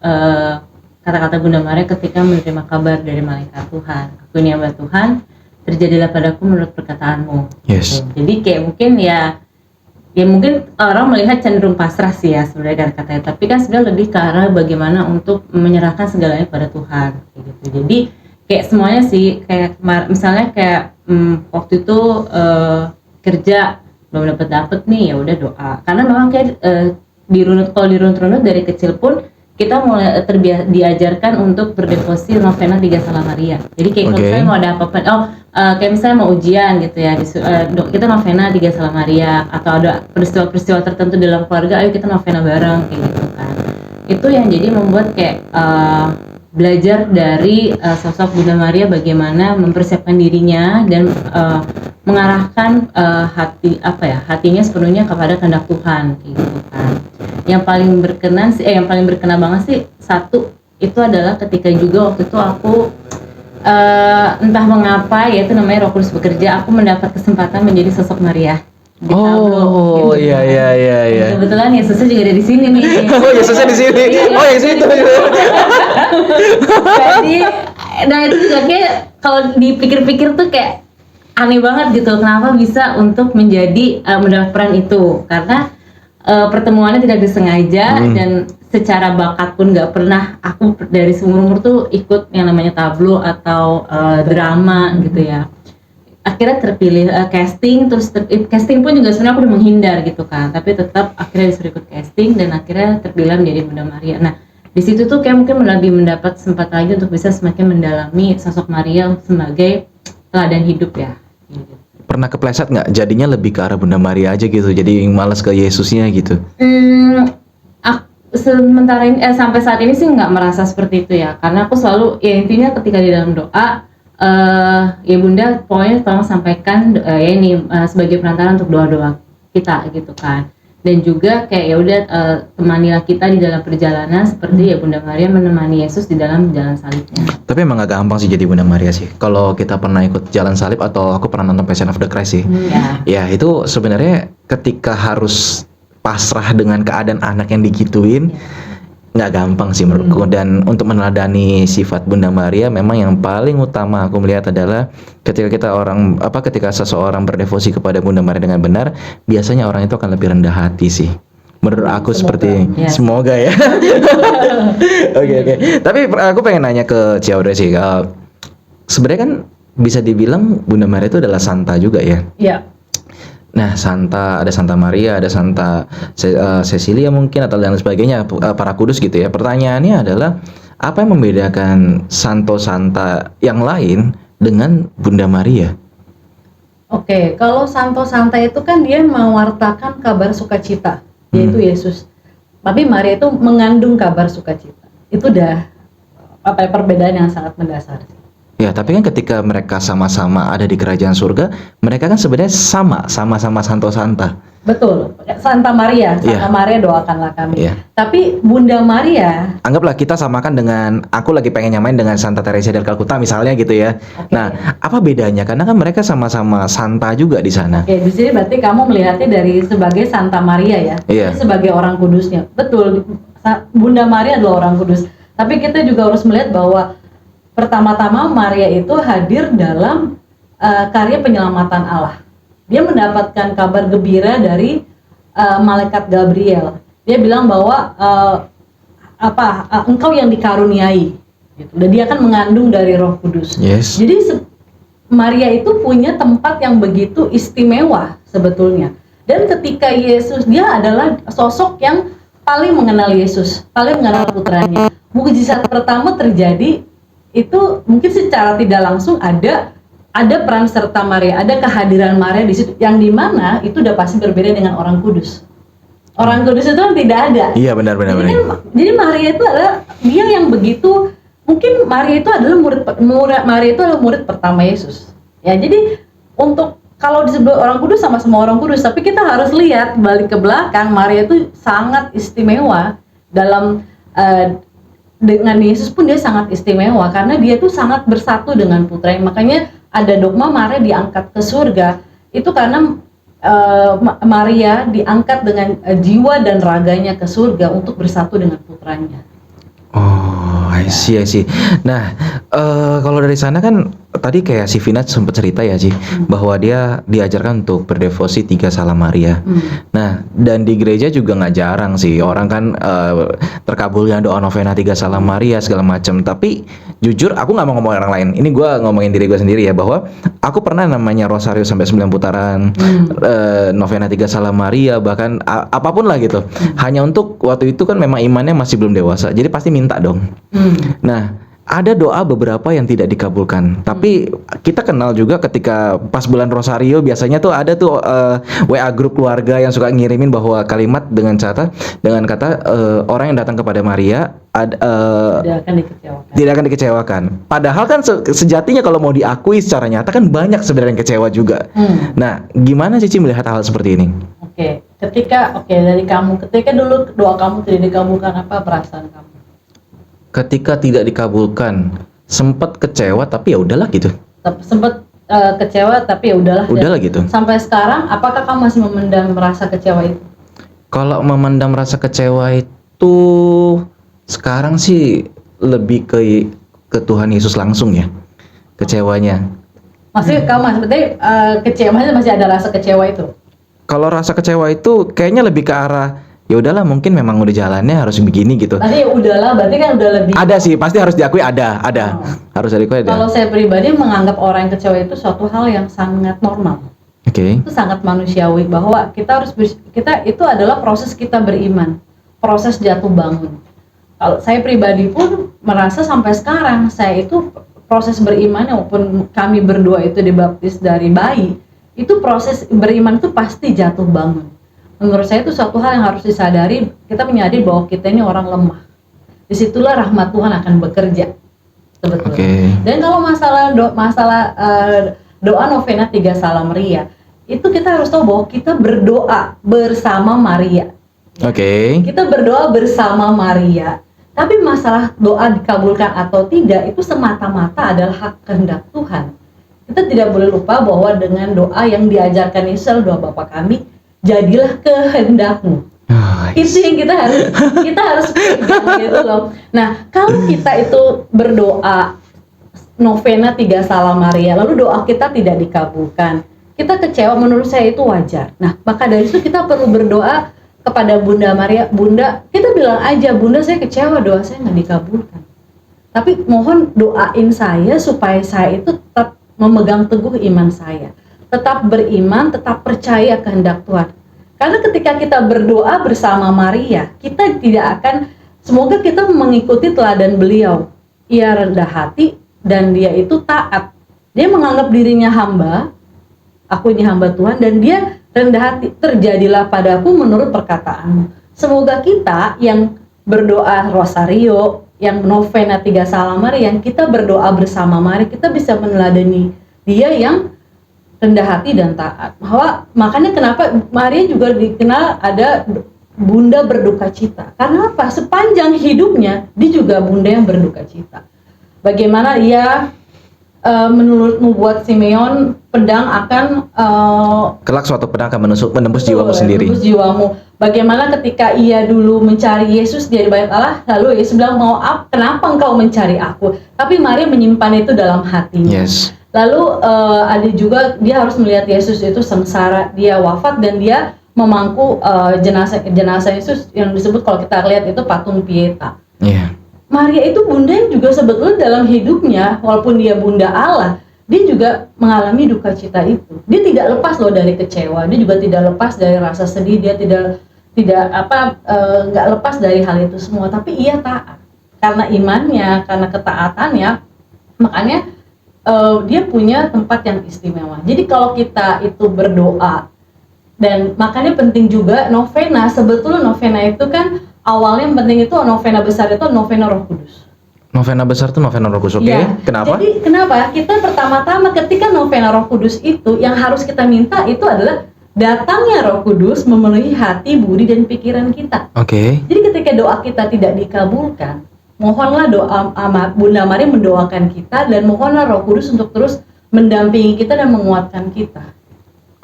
kata-kata Bunda Maria ketika menerima kabar dari malaikat Tuhan. Aku ini hamba Tuhan, terjadilah padaku menurut perkataanmu. Yes. Gitu. Jadi kayak mungkin ya mungkin orang melihat cenderung pasrah sih ya sebenarnya katanya. Tapi kan sebenarnya lebih ke arah bagaimana untuk menyerahkan segalanya pada Tuhan. Gitu. Jadi kayak semuanya sih kayak misalnya kayak waktu itu kerja belum dapet nih, ya udah doa. Karena memang kayak dirunut dari kecil pun kita mulai diajarkan untuk berdevosi novena 3 Salam Maria. Jadi kayak kalau misalnya mau ada apa-apa, kayak misalnya mau ujian gitu ya, kita novena 3 Salam Maria, atau ada peristiwa-peristiwa tertentu dalam keluarga, ayo kita novena bareng kayak gitu kan. Itu yang jadi membuat kayak belajar dari sosok Bunda Maria bagaimana mempersiapkan dirinya dan mengarahkan hatinya sepenuhnya kepada kehendak Tuhan kayak gitu kan. Yang paling berkenan banget sih satu itu adalah ketika juga waktu itu aku entah mengapa ya itu namanya Roh Kudus bekerja, aku mendapat kesempatan menjadi sosok Maria. Oh, iya. Kebetulan Yesusnya juga dari sini nih. Oh, Yesusnya di sini. Oh, yang situ. Jadi, nah itu juga kayak kalau dipikir-pikir tuh kayak aneh banget gitu. Kenapa bisa untuk menjadi mendapat peran itu? Karena pertemuannya tidak disengaja dan secara bakat pun nggak pernah aku dari seumur umur tuh ikut yang namanya tablo atau drama gitu ya. Akhirnya terpilih casting, terus casting pun juga sebenarnya aku udah menghindar gitu kan, tapi tetap akhirnya disuruh ikut casting dan akhirnya terpilih menjadi Bunda Maria. Nah di situ tuh kayak mungkin lebih mendapat kesempatan lagi untuk bisa semakin mendalami sosok Maria sebagai teladan hidup ya. Pernah kepleset nggak? Jadinya lebih ke arah Bunda Maria aja gitu, jadi malas ke Yesusnya gitu. Sementara ini sampai saat ini sih nggak merasa seperti itu ya, karena aku selalu ya intinya ketika di dalam doa ya Bunda pokoknya tolong sampaikan sebagai perantara untuk doa-doa kita gitu kan, dan juga kayak ya udah temanilah kita di dalam perjalanan seperti ya Bunda Maria menemani Yesus di dalam jalan salibnya. Tapi emang gak gampang sih jadi Bunda Maria sih. Kalau kita pernah ikut jalan salib atau aku pernah nonton Passion of the Christ sih, ya itu sebenarnya ketika harus pasrah dengan keadaan anak yang digituin, nggak gampang sih menurutku. Dan untuk meneladani sifat Bunda Maria memang yang paling utama aku melihat adalah ketika seseorang berdevosi kepada Bunda Maria dengan benar, biasanya orang itu akan lebih rendah hati sih. Menurut aku semoga ya. Oke. Tapi aku pengen nanya ke Ci Audrey sih. Sebenarnya kan bisa dibilang Bunda Maria itu adalah santa juga ya. Iya. Nah, ada Santa Maria, ada Santa Cecilia mungkin atau dan sebagainya, para kudus gitu ya. Pertanyaannya adalah apa yang membedakan Santo Santa yang lain dengan Bunda Maria? Oke, kalau Santo Santa itu kan dia mewartakan kabar sukacita, yaitu Yesus. Tapi Maria itu mengandung kabar sukacita. Itu udah perbedaan yang sangat mendasar. Ya, tapi kan ketika mereka sama-sama ada di kerajaan surga, mereka kan sebenarnya sama-sama Santo Santa. Betul, Santa Maria, Iya. Santa Maria doakanlah kami. Iya. Tapi Bunda Maria, Anggaplah kita samakan dengan, aku lagi pengen nyamain dengan Santa Teresa del Calcutta misalnya gitu ya. Oke. Nah, apa bedanya? Karena kan mereka sama-sama Santa juga di sana. oke, di sini berarti kamu melihatnya dari sebagai Santa Maria ya, Iya. Jadi sebagai orang kudusnya. Betul, Bunda Maria adalah orang kudus. Tapi kita juga harus melihat bahwa pertama-tama Maria itu hadir dalam karya penyelamatan Allah. Dia mendapatkan kabar gembira dari malaikat Gabriel. Dia bilang bahwa engkau yang dikaruniai, gitu. Dan dia akan mengandung dari Roh Kudus. Yes. Jadi Maria itu punya tempat yang begitu istimewa sebetulnya. Dan ketika Yesus, dia adalah sosok yang paling mengenal Yesus, paling mengenal putranya. Mukjizat pertama terjadi itu mungkin secara tidak langsung ada peran serta Maria, ada kehadiran Maria di situ, yang dimana itu udah pasti berbeda dengan orang kudus. Orang kudus itu kan tidak ada. Iya, benar. Jadi Maria itu adalah dia yang begitu, mungkin Maria itu adalah murid pertama Yesus. Ya, jadi untuk kalau disebut orang kudus sama semua orang kudus, tapi kita harus lihat balik ke belakang, Maria itu sangat istimewa dalam dengan Yesus pun dia sangat istimewa karena dia tuh sangat bersatu dengan putranya. Makanya ada dogma Maria diangkat ke surga itu karena Maria diangkat dengan jiwa dan raganya ke surga untuk bersatu dengan putranya. Oh, I see. Nah, kalau dari sana kan tadi kayak si Vina sempat cerita ya, Ci, bahwa dia diajarkan untuk berdevosi 3 Salam Maria. Nah, dan di gereja juga nggak jarang sih orang kan terkabulnya doa novena 3 Salam Maria segala macam. Tapi jujur aku nggak mau ngomong orang lain. Ini gue ngomongin diri gue sendiri ya, bahwa aku pernah namanya rosario sampai 9 putaran, novena 3 Salam Maria, bahkan apapun lah gitu. Hanya untuk waktu itu kan memang imannya masih belum dewasa, jadi pasti minta dong. Nah, ada doa beberapa yang tidak dikabulkan. Tapi kita kenal juga ketika pas bulan Rosario biasanya tuh ada tuh WA grup keluarga yang suka ngirimin bahwa kalimat dengan kata orang yang datang kepada Maria tidak akan dikecewakan. Padahal kan sejatinya kalau mau diakui secara nyata kan banyak sebenarnya yang kecewa juga. Nah, gimana Cici melihat hal seperti ini? Dari kamu, ketika dulu doa kamu tidak dikabulkan, apa perasaan kamu? Ketika tidak dikabulkan, sempat kecewa tapi ya udahlah gitu. Sempat kecewa tapi ya udahlah. Udahlah gitu. Sampai sekarang, apakah kamu masih memendam rasa kecewa itu? Kalau memendam rasa kecewa itu sekarang sih lebih ke Tuhan Yesus langsung ya, kecewanya. Maksudnya kamu kecewa, masih ada rasa kecewa itu? Kalau rasa kecewa itu kayaknya lebih ke arah ya udahlah, mungkin memang udah jalannya harus begini gitu. Tapi ya udahlah, berarti kan udah lebih. Ada sih, pasti harus diakui ada. Harus diakui ada. Kalau saya pribadi menganggap orang yang kecewa itu suatu hal yang sangat normal. Oke. Itu sangat manusiawi, bahwa kita itu adalah proses kita beriman, proses jatuh bangun. Kalau saya pribadi pun merasa sampai sekarang saya itu proses beriman, walaupun kami berdua itu dibaptis dari bayi, itu proses beriman itu pasti jatuh bangun. Menurut saya itu suatu hal yang harus disadari. Kita menyadari bahwa kita ini orang lemah. Disitulah rahmat Tuhan akan bekerja sebetulnya. Dan kalau masalah doa novena 3 Salam Maria, itu kita harus tahu bahwa kita berdoa bersama Maria. Kita berdoa bersama Maria. Tapi masalah doa dikabulkan atau tidak itu semata-mata adalah hak kehendak Tuhan. Kita tidak boleh lupa bahwa dengan doa yang diajarkan Yesus, doa Bapa kami, jadilah kehendakmu. Itu yang kita harus pegang gitu loh. Nah, kalau kita itu berdoa novena 3 Salam Maria, lalu doa kita tidak dikabulkan, kita kecewa, menurut saya itu wajar. Nah, maka dari itu kita perlu berdoa kepada Bunda Maria. Bunda, kita bilang aja, Bunda saya kecewa, doa saya nggak dikabulkan. Tapi mohon doain saya supaya saya itu tetap memegang teguh iman saya. Tetap beriman, tetap percaya kehendak Tuhan. Karena ketika kita berdoa bersama Maria, kita tidak akan semoga kita mengikuti teladan beliau. Ia rendah hati dan dia itu taat. Dia menganggap dirinya hamba, aku ini hamba Tuhan, dan dia rendah hati. Terjadilah padaku menurut perkataanmu. Semoga kita yang berdoa rosario, yang novena 3 salam Maria, yang kita berdoa bersama, mari kita bisa meneladani dia yang rendah hati dan taat. Bahwa makanya kenapa Maria juga dikenal ada bunda berduka cita. Karena apa? Sepanjang hidupnya dia juga bunda yang berduka cita. Bagaimana ia menurut nubuat Simeon, pedang akan Kelak suatu pedang akan menembus jiwamu sendiri. menembus jiwamu. Bagaimana ketika ia dulu mencari Yesus di bait Allah, lalu Yesus bilang, kenapa engkau mencari aku? Tapi Maria menyimpan itu dalam hatinya. Yes. Lalu ada juga dia harus melihat Yesus itu sengsara, dia wafat dan dia memangku jenazah Yesus yang disebut kalau kita lihat itu patung Pieta. Iya. Maria itu bunda yang juga sebetulnya dalam hidupnya, walaupun dia bunda Allah, dia juga mengalami duka cita itu. Dia tidak lepas loh dari kecewa, dia juga tidak lepas dari rasa sedih, dia nggak lepas dari hal itu semua. Tapi ia taat karena imannya, karena ketaatannya, makanya dia punya tempat yang istimewa. Jadi kalau kita itu berdoa, dan makanya penting juga novena. Sebetulnya novena itu kan awalnya yang penting itu novena besar itu novena Roh Kudus. Novena besar tuh novena Roh Kudus. Oke. Ya, Kenapa? jadi kenapa? Kita pertama-tama ketika novena Roh Kudus itu yang harus kita minta itu adalah datangnya Roh Kudus memenuhi hati, budi dan pikiran kita. Oke. Jadi ketika doa kita tidak dikabulkan, mohonlah doa Bunda Maria mendoakan kita, dan mohonlah Roh Kudus untuk terus mendampingi kita dan menguatkan kita.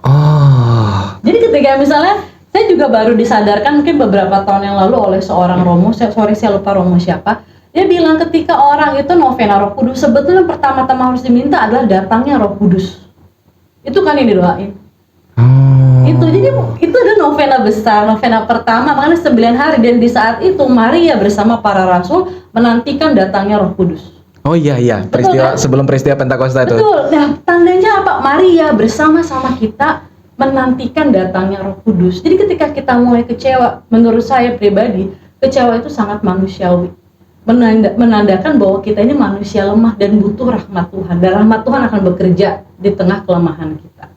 Oh. Jadi ketika misalnya saya juga baru disadarkan mungkin beberapa tahun yang lalu oleh seorang Romo, saya lupa Romo siapa. Dia bilang ketika orang itu novena Roh Kudus, sebetulnya pertama-tama harus diminta adalah datangnya Roh Kudus. Itu kan yang didoain. Oh. Itu jadi itu ada novena besar, novena pertama, makanya 9 hari, dan di saat itu Maria bersama para rasul menantikan datangnya Roh Kudus. Oh iya, peristiwa kan? sebelum peristiwa Pentakosta itu. Betul. Nah, tandanya apa? Maria bersama-sama kita menantikan datangnya Roh Kudus. Jadi ketika kita mulai kecewa, menurut saya pribadi, kecewa itu sangat manusiawi. Menandakan bahwa kita ini manusia lemah dan butuh rahmat Tuhan. Dan rahmat Tuhan akan bekerja di tengah kelemahan kita.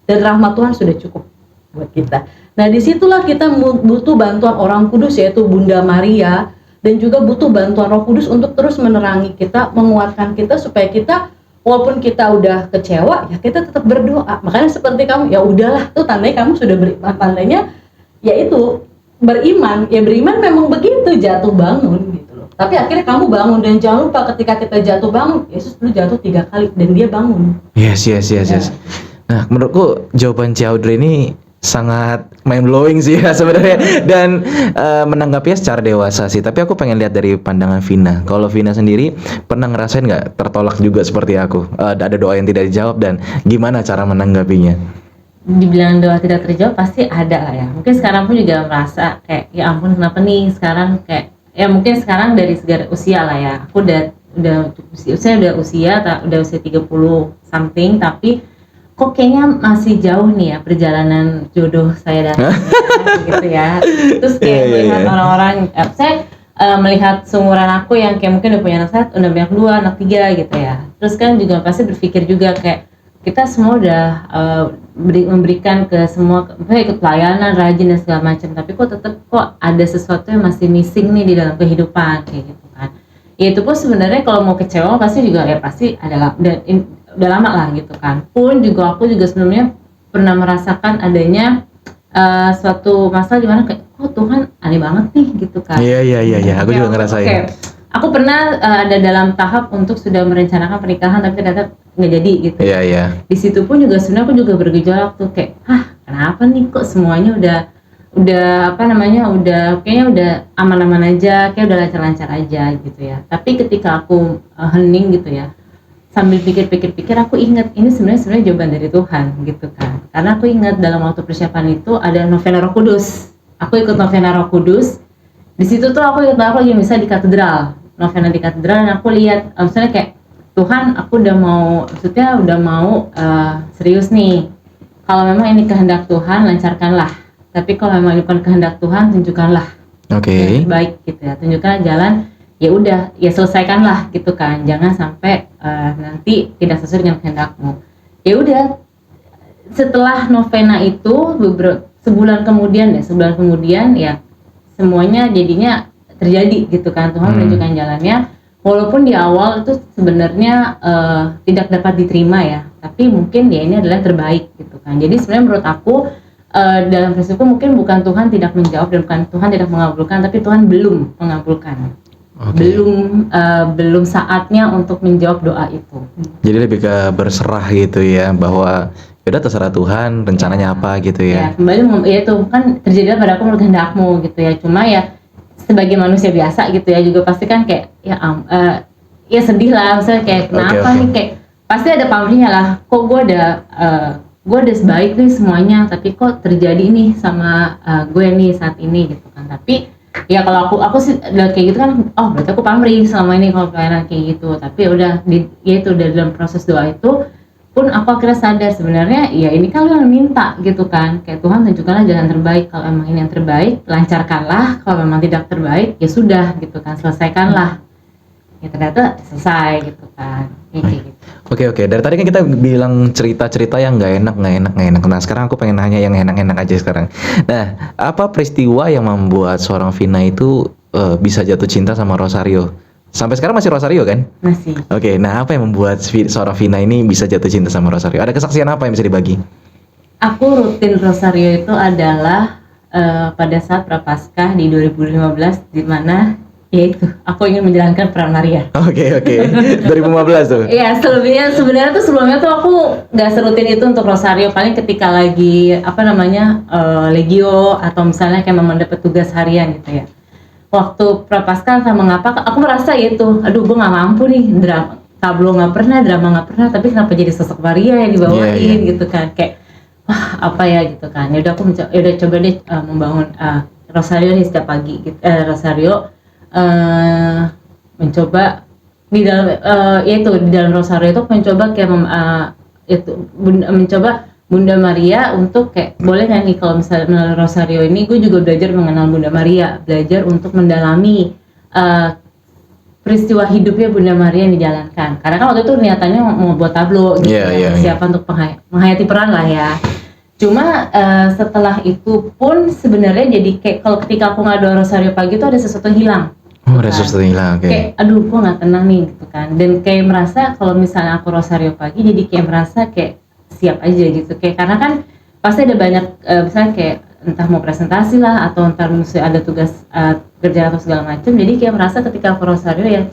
Dan rahmat Tuhan sudah cukup buat kita. Nah, disitulah kita butuh bantuan orang kudus, yaitu Bunda Maria, dan juga butuh bantuan Roh Kudus untuk terus menerangi kita, menguatkan kita supaya kita walaupun kita udah kecewa, ya kita tetap berdoa. Makanya seperti kamu, ya udahlah, tuh tandanya kamu sudah beriman, tandanya yaitu beriman. Ya beriman memang begitu, jatuh bangun gitu loh. Tapi akhirnya kamu bangun, dan jangan lupa ketika kita jatuh bangun, Yesus dulu jatuh 3 kali dan dia bangun. Yes. Nah, menurutku jawaban Ciaudrey ini sangat mind blowing sih ya sebenarnya, dan menanggapinya secara dewasa sih. Tapi aku pengen lihat dari pandangan Vina. Kalau Vina sendiri pernah ngerasain nggak tertolak juga seperti aku? Ada doa yang tidak dijawab, dan gimana cara menanggapinya? Dibilang doa tidak terjawab pasti ada lah ya. Mungkin sekarang pun juga merasa kayak ya ampun, kenapa nih sekarang, kayak ya mungkin sekarang dari segi usia lah ya. Aku udah usia 30 something, tapi kok kayaknya masih jauh nih ya perjalanan jodoh saya dan gitu ya. Terus kayak melihat orang-orang, saya melihat seumuran aku yang kayak mungkin udah punya anak 1, udah punya 2, anak 3 gitu ya. Terus kan juga pasti berpikir juga kayak kita semua udah memberikan ke semua, ikut pelayanan, rajin dan segala macam, tapi kok ada sesuatu yang masih missing nih di dalam kehidupan kayak gitu kan. Ya itu pun sebenarnya kalau mau kecewa pasti juga ya pasti ada, dan udah lama lah gitu kan. Pun juga aku juga sebelumnya pernah merasakan adanya suatu masalah di mana kayak Tuhan aneh banget nih gitu kan. Iya, aku juga ngerasain. Okay. Aku pernah ada dalam tahap untuk sudah merencanakan pernikahan tapi ternyata nggak jadi gitu. Iya. Di situ pun juga sebenarnya aku juga bergejolak tuh kayak, kenapa nih kok semuanya udah kayaknya udah aman-aman aja, kayak udah lancar-lancar aja gitu ya. Tapi ketika aku hening gitu ya, sambil pikir-pikir aku ingat ini sebenarnya jawaban dari Tuhan gitu kan. Karena aku ingat dalam waktu persiapan itu ada novena Roh Kudus. Aku ikut novena Roh Kudus. Di situ tuh aku lagi bisa di katedral, novena di katedral, dan aku lihat misalnya kayak Tuhan, aku udah mau serius nih. Kalau memang ini kehendak Tuhan, lancarkanlah. Tapi kalau memang ini bukan kehendak Tuhan, tunjukkanlah Oke. yang terbaik gitu ya, tunjukkan jalan, ya udah ya selesaikanlah gitu kan, jangan sampai nanti tidak sesuai dengan kehendakmu. Ya udah, setelah novena itu sebulan kemudian ya semuanya jadinya terjadi gitu kan, Tuhan menunjukkan jalannya. Walaupun di awal itu sebenarnya tidak dapat diterima ya, tapi mungkin ya ini adalah yang terbaik gitu kan. Jadi sebenarnya menurut aku dalam prinsipku mungkin bukan Tuhan tidak menjawab dan bukan Tuhan tidak mengabulkan, tapi Tuhan belum mengabulkan. Oke. Belum saatnya untuk menjawab doa itu. Jadi lebih ke berserah gitu ya, bahwa udah terserah Tuhan rencananya apa gitu Ya ya. kembali ya itu kan terjadilah pada aku menurut kehendakmu gitu ya. Cuma ya sebagai manusia biasa gitu ya juga pasti kan kayak ya sedih lah, misalnya kayak kenapa Oke. nih, kayak pasti ada pamrihnya lah, kok gue udah sebaik nih semuanya tapi kok terjadi nih sama gue nih saat ini gitu kan. Tapi ya kalau aku sih udah kayak gitu kan, oh berarti aku pamrih selama ini kalau pelayanan kayak gitu. Tapi udah ya itu dalam proses doa itu pun aku akhirnya sadar sebenarnya ya ini kan lu yang minta gitu kan, kayak Tuhan tunjukkanlah jalan terbaik, kalau emang ini yang terbaik lancarkanlah, kalau memang tidak terbaik ya sudah gitu kan, selesaikanlah. Ya ternyata selesai gitu kan, kayak gitu. Oke. Dari tadi kan kita bilang cerita-cerita yang nggak enak. Nah sekarang aku pengen nanya yang enak-enak aja sekarang. Nah, apa peristiwa yang membuat seorang Vina itu bisa jatuh cinta sama Rosario? Sampai sekarang masih Rosario kan? Masih. Oke, nah apa yang membuat seorang Vina ini bisa jatuh cinta sama Rosario? Ada kesaksian apa yang bisa dibagi? Aku rutin Rosario itu adalah pada saat Prapaskah di 2015, di mana yaitu aku ingin menjalankan peran Maria. Oke. 2015 tuh. Iya, sebenarnya tuh sebelumnya tuh aku nggak serutin itu untuk Rosario, paling ketika lagi Legio atau misalnya kayak memang dapat tugas harian gitu ya. Waktu Prapaskah sama ngapa, aku merasa itu, aduh gue nggak mampu nih, tablo nggak pernah, drama nggak pernah, tapi kenapa jadi sosok Maria yang dibawain gitu kan, kayak wah apa ya gitu kan. Ya udah aku coba deh membangun Rosario nih setiap pagi gitu. Rosario mencoba di dalam di dalam Rosario itu mencoba kayak mencoba Bunda Maria untuk kayak boleh nggak nih kalau misalnya melalui Rosario ini gue juga belajar mengenal Bunda Maria, belajar untuk mendalami peristiwa hidupnya Bunda Maria yang dijalankan. Karena kan waktu itu niatannya mau buat tablo gitu, siapa untuk menghayati peran lah ya. Cuma setelah itu pun sebenarnya jadi kayak kalau ketika aku ngadu Rosario pagi itu ada sesuatu yang hilang. Oh, ada sesuatu yang hilang, oke. Kayak aduh gue nggak tenang nih gitu kan. Dan kayak merasa kalau misalnya aku Rosario pagi jadi kayak merasa kayak siap aja gitu, kayak karena kan pasti ada banyak misalnya kayak entah mau presentasi lah atau entar mesti ada tugas kerja atau segala macam. Jadi kayak merasa ketika aku Rosario ya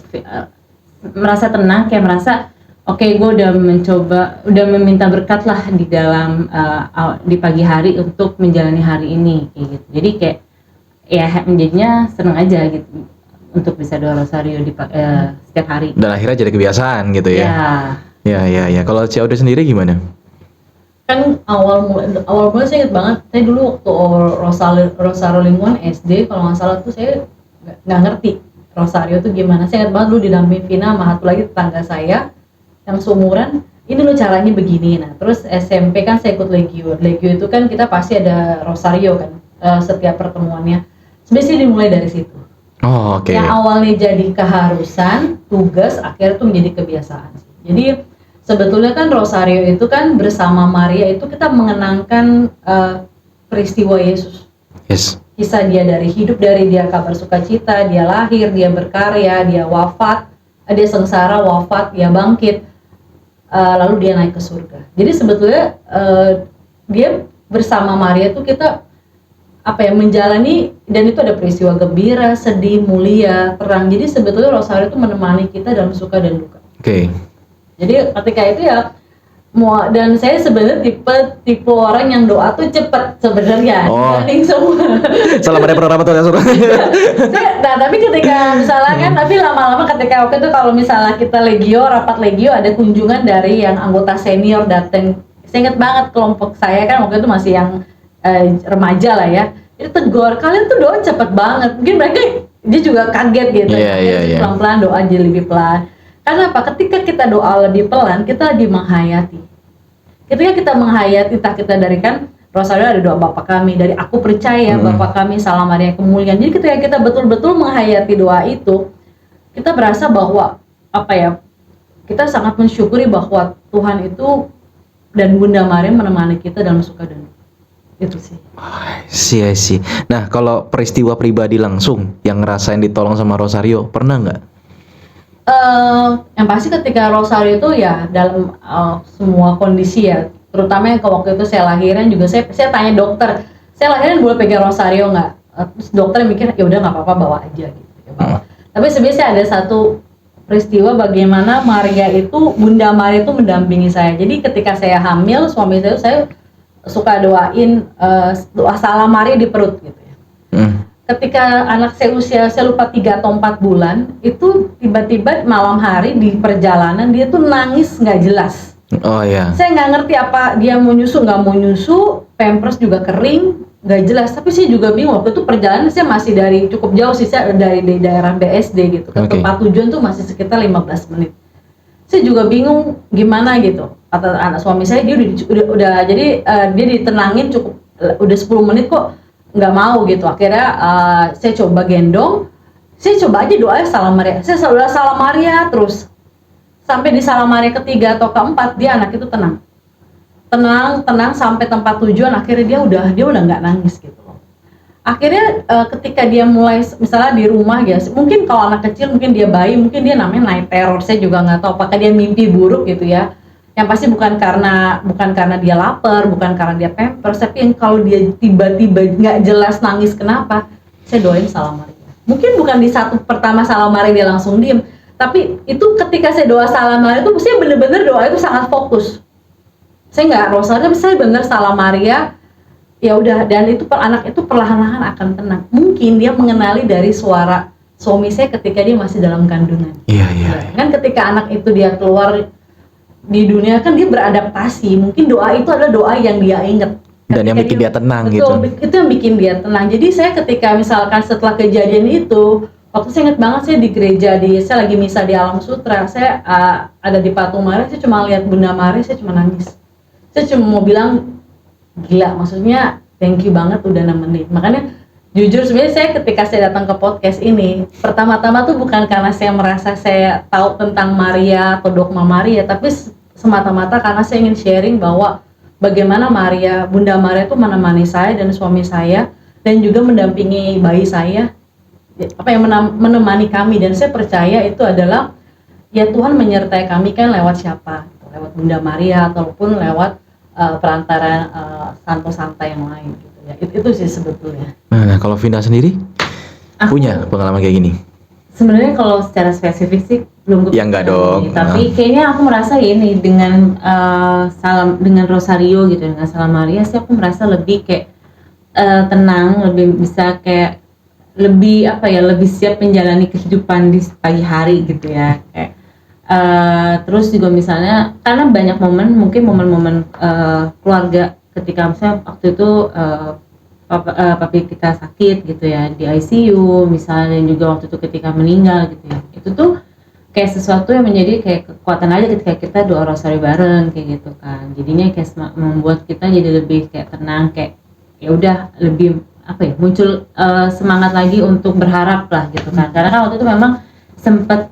merasa tenang, kayak merasa oke, gue udah meminta berkat lah di dalam di pagi hari untuk menjalani hari ini kayak gitu. Jadi kayak ya menjadinya seneng aja gitu untuk bisa doa Rosario di setiap hari. Dan akhirnya jadi kebiasaan gitu ya. Ya. Kalau Ciaude sendiri gimana? Kan awal mulai saya ingat banget, saya dulu waktu Rosario Lingkungan SD kalau nggak salah tuh saya nggak ngerti Rosario tuh gimana. Saya ingat banget dulu didampingi Vina sama satu lagi tetangga saya yang seumuran, ini loh caranya begini. Nah terus SMP kan saya ikut Legio itu kan kita pasti ada Rosario kan setiap pertemuannya. Sebenarnya dimulai dari situ. Oh, oke. Yang awalnya jadi keharusan, tugas, akhirnya tuh menjadi kebiasaan. Jadi sebetulnya kan Rosario itu kan bersama Maria itu kita mengenangkan peristiwa Yesus. Yes. Kisah dia dari hidup, dari dia kabar sukacita, dia lahir, dia berkarya, dia wafat, dia sengsara, wafat, dia bangkit, lalu dia naik ke surga. Jadi sebetulnya dia bersama Maria itu kita menjalani, dan itu ada peristiwa gembira, sedih, mulia, terang. Jadi sebetulnya Rosario itu menemani kita dalam suka dan duka. Oke. Jadi ketika itu ya dan saya sebenarnya tipe orang yang doa tuh cepet sebenarnya dibanding semua. Salam ada program tuh ya suruh. Nah tapi ketika misalnya kan, tapi lama-lama ketika waktu itu kalau misalnya kita rapat Legio ada kunjungan dari yang anggota senior datang. Saya ingat banget kelompok saya kan waktu itu masih yang remaja lah ya. Itu tegur, kalian tuh doa cepet banget. Mungkin mereka dia juga kaget gitu. Iya. Pelan-pelan doa jadi lebih pelan. Karena apa? Ketika kita doa lebih pelan, kita lebih menghayati. Ketika kita menghayati, entah kita dari kan Rosario ada doa Bapa kami, dari aku percaya Bapa kami, Salam Maria kemuliaan. Jadi ketika kita betul-betul menghayati doa itu, kita berasa bahwa apa ya, kita sangat mensyukuri bahwa Tuhan itu dan Bunda Maria menemani kita dalam suka dan duka. Itu sih. Sih. Nah, kalau peristiwa pribadi langsung yang ngerasain ditolong sama Rosario, pernah nggak? Yang pasti ketika Rosario itu ya dalam semua kondisi ya, terutama yang waktu itu saya lahiran juga saya tanya dokter, saya lahiran boleh pegang Rosario nggak? Terus dokter mikir ya udah nggak apa-apa, bawa aja gitu. Ya, bawa. Tapi sebenarnya ada satu peristiwa bagaimana Bunda Maria itu mendampingi saya. Jadi ketika saya hamil, suami saya suka doain doa Salam Maria di perut gitu ya. Ketika anak saya lupa 3 atau 4 bulan, itu tiba-tiba malam hari di perjalanan dia tuh nangis nggak jelas. Oh ya. Saya nggak ngerti apa dia mau nyusu nggak mau nyusu, pampers juga kering, nggak jelas. Tapi saya juga bingung, waktu itu perjalanan saya masih dari cukup jauh sih, saya dari daerah BSD gitu ke tempat tujuan tuh masih sekitar 15 menit. Saya juga bingung gimana gitu. Kata anak suami saya, dia udah jadi dia ditenangin cukup udah 10 menit kok nggak mau gitu. Akhirnya saya coba gendong, saya coba aja doa Salam Maria. Saya selalu Salam Maria terus. Sampai di Salam Maria ketiga atau keempat dia anak itu tenang sampai tempat tujuan. Akhirnya dia udah nggak nangis gitu loh. Akhirnya ketika dia mulai misalnya di rumah ya, mungkin kalau anak kecil mungkin dia bayi, mungkin dia namanya night terror, saya juga nggak tahu apakah dia mimpi buruk gitu ya. Yang pasti bukan karena dia lapar, bukan karena dia pampers, tapi yang kalau dia tiba-tiba nggak jelas nangis kenapa, saya doain Salam Maria. Mungkin bukan di satu pertama Salam Maria dia langsung diem, tapi itu ketika saya doa Salam Maria itu saya bener-bener doa itu sangat fokus. Saya nggak Rosario, tapi saya bener Salam Maria. Ya udah, dan itu anak itu perlahan-lahan akan tenang. Mungkin dia mengenali dari suara suami saya ketika dia masih dalam kandungan. Iya. Kan ketika anak itu dia keluar di dunia kan dia beradaptasi. Mungkin doa itu adalah doa yang dia ingat. Dan yang bikin dia tenang betul, gitu. Itu yang bikin dia tenang. Jadi saya ketika misalkan setelah kejadian itu, waktu saya ingat banget saya di gereja, saya lagi misa di Alam Sutra, saya ada di Patung Maria, saya cuma lihat Bunda Maria, saya cuma nangis. Saya cuma mau bilang gila, maksudnya thank you banget udah nemenin. Makanya jujur sebenarnya saya ketika saya datang ke podcast ini, pertama-tama tuh bukan karena saya merasa saya tahu tentang Maria atau dogma Maria, tapi semata-mata karena saya ingin sharing bahwa bagaimana Bunda Maria itu menemani saya dan suami saya, dan juga mendampingi bayi saya, menemani kami. Dan saya percaya itu adalah ya Tuhan menyertai kami kan lewat siapa? Lewat Bunda Maria ataupun lewat perantara santo-santa yang lain gitu ya. Itu sih sebetulnya. Nah, kalau Vinda sendiri punya pengalaman kayak gini? Sebenarnya kalau secara spesifik sih belum kepikiran. Ya enggak dong. Tapi kayaknya aku merasa ini dengan dengan Rosario gitu, dengan Salam Maria sih aku merasa lebih kayak tenang, lebih bisa kayak lebih lebih siap menjalani kehidupan di pagi hari gitu ya. Kayak terus juga misalnya karena banyak momen keluarga ketika misalnya waktu itu papi kita sakit gitu ya di ICU misalnya, dan juga waktu itu ketika meninggal gitu ya, itu tuh kayak sesuatu yang menjadi kayak kekuatan aja ketika kita doa Rosario bareng kayak gitu kan. Jadinya kayak membuat kita jadi lebih kayak tenang, kayak ya udah lebih muncul semangat lagi untuk berharap lah gitu kan. Karena kan waktu itu memang sempat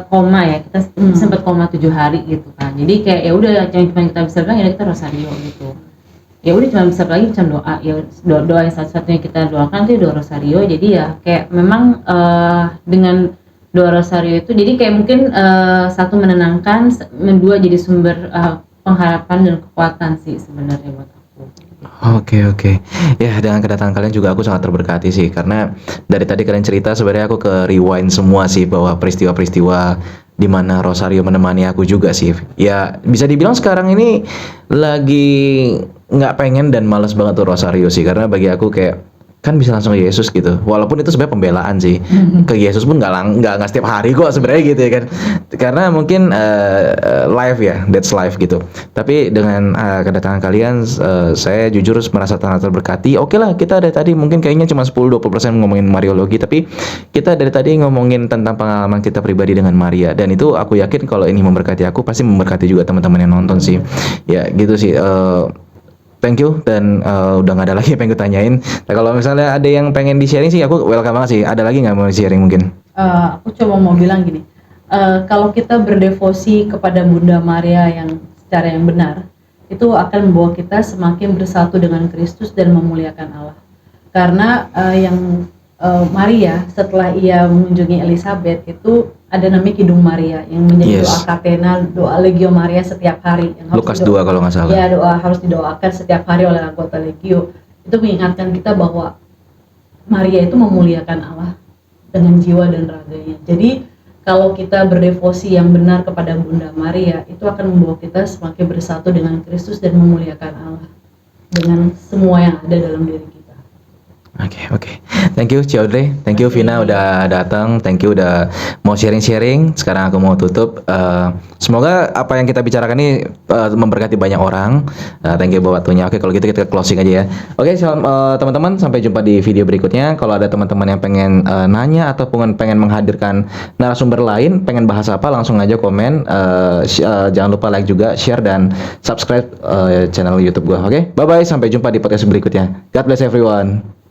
koma ya, kita sempat koma 7 hari gitu kan. Jadi kayak ya udah yang cuma kita bisa bilang ya kita Rosario gitu. Ya udah cuma bisa lagi macam doa, ya doa yang satu-satunya kita doakan itu doa Rosario. Jadi ya kayak memang dengan doa Rosario itu jadi kayak mungkin satu menenangkan, dua jadi sumber pengharapan dan kekuatan sih sebenarnya buat aku. Oke. Ya, dengan kedatangan kalian juga aku sangat terberkati sih, karena dari tadi kalian cerita sebenarnya aku ke rewind semua sih bahwa peristiwa-peristiwa di mana Rosario menemani aku juga sih. Ya, bisa dibilang sekarang ini lagi nggak pengen dan males banget tuh Rosario sih, karena bagi aku kayak kan bisa langsung ke Yesus gitu. Walaupun itu sebenarnya pembelaan sih. Ke Yesus pun nggak setiap hari kok sebenarnya gitu ya kan. Karena mungkin life ya, that's life gitu. Tapi dengan kedatangan kalian saya jujur merasa sangat terberkati. Oke lah, kita dari tadi mungkin kayaknya cuma 10-20% ngomongin Mariologi, tapi kita dari tadi ngomongin tentang pengalaman kita pribadi dengan Maria, dan itu aku yakin kalau ini memberkati aku pasti memberkati juga teman-teman yang nonton sih. Ya gitu sih. thank you dan udah nggak ada lagi yang pengen gue tanyain. Nah, kalau misalnya ada yang pengen di sharing sih aku welcome banget sih. Ada lagi nggak mau sharing mungkin? Aku cuma mau bilang gini, kalau kita berdevosi kepada Bunda Maria yang secara yang benar, itu akan membawa kita semakin bersatu dengan Kristus dan memuliakan Allah. Karena Maria setelah ia mengunjungi Elizabeth itu ada namanya Kidung Maria yang menjadi Yes. doa Catena, doa Legio Maria setiap hari yang Lukas 2 kalau nggak salah. Ya, doa harus didoakan setiap hari oleh anggota Legio. Itu mengingatkan kita bahwa Maria itu memuliakan Allah dengan jiwa dan raganya. Jadi kalau kita berdevosi yang benar kepada Bunda Maria, itu akan membawa kita semakin bersatu dengan Kristus dan memuliakan Allah dengan semua yang ada dalam diri kita. Oke. Thank you Ci Audrey, thank you Vina udah datang, thank you udah mau sharing-sharing. Sekarang aku mau tutup. Semoga apa yang kita bicarakan ini memberkati banyak orang. Thank you buat waktunya. Oke, kalau gitu kita closing aja ya. Oke, teman-teman, sampai jumpa di video berikutnya. Kalau ada teman-teman yang pengen nanya ataupun pengen menghadirkan narasumber lain, pengen bahas apa, langsung aja komen. Jangan lupa like juga, share dan subscribe channel YouTube gua. Oke, bye bye, sampai jumpa di podcast berikutnya. God bless everyone.